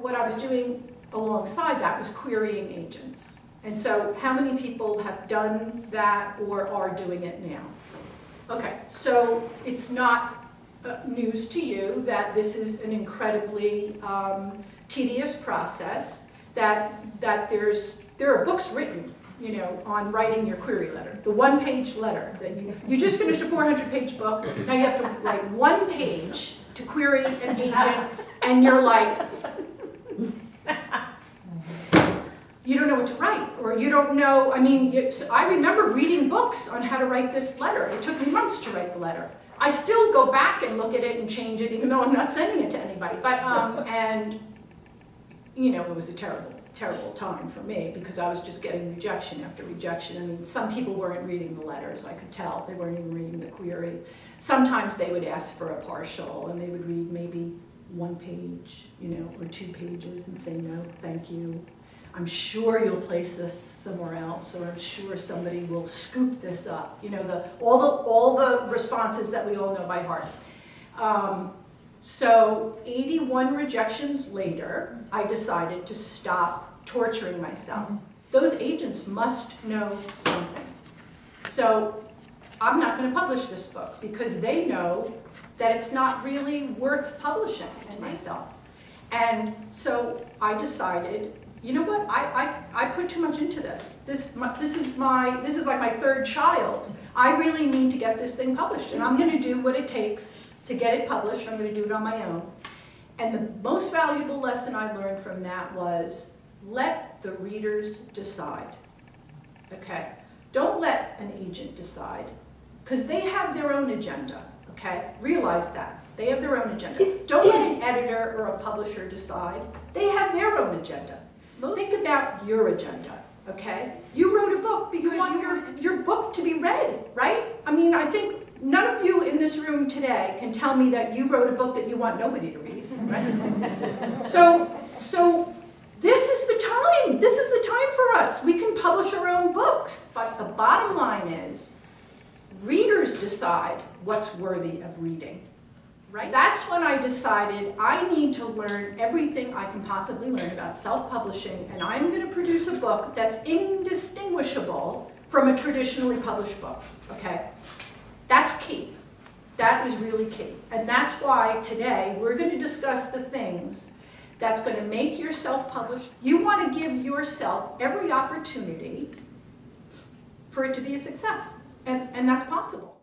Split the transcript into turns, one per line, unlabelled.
what I was doing alongside that was querying agents. And so how many people have done that or are doing it now? Okay, so it's not news to you that this is an incredibly tedious process, that there are books written, you know, on writing your query letter, the one-page letter that you just finished a 400-page book, now you have to write one page to query an agent, and you're like, you don't know what to write, or you don't know, I mean, I remember reading books on how to write this letter. It took me months to write the letter. I still go back and look at it and change it, even though I'm not sending it to anybody. But, and, you know, it was a terrible, terrible time for me because I was just getting rejection after rejection. I mean, some people weren't reading the letters, I could tell. They weren't even reading the query. Sometimes they would ask for a partial, and they would read maybe one page, you know, or 2 pages and say, no, thank you. I'm sure you'll place this somewhere else, or I'm sure somebody will scoop this up. You know, all the responses that we all know by heart. So 81 rejections later, I decided to stop torturing myself. Those agents must know something. So I'm not going to publish this book because they know that it's not really worth publishing to myself. And so I decided, you know what? I put too much into this. This is like my 3rd child. I really need to get this thing published, and I'm going to do what it takes to get it published. I'm going to do it on my own. And the most valuable lesson I learned from that was let the readers decide. Okay, don't let an agent decide, because they have their own agenda. Okay, realize that they have their own agenda. Don't let an editor or a publisher decide. They have their own agenda. Think about your agenda, okay? You wrote a book because you want your book to be read, right? I mean, I think none of you in this room today can tell me that you wrote a book that you want nobody to read, right? So this is the time. This is the time for us. We can publish our own books. But the bottom line is, readers decide what's worthy of reading. Right? That's when I decided I need to learn everything I can possibly learn about self-publishing, and I'm going to produce a book that's indistinguishable from a traditionally published book, okay? That's key. That is really key. And that's why today we're going to discuss the things that's going to make your self-published. You want to give yourself every opportunity for it to be a success, and that's possible.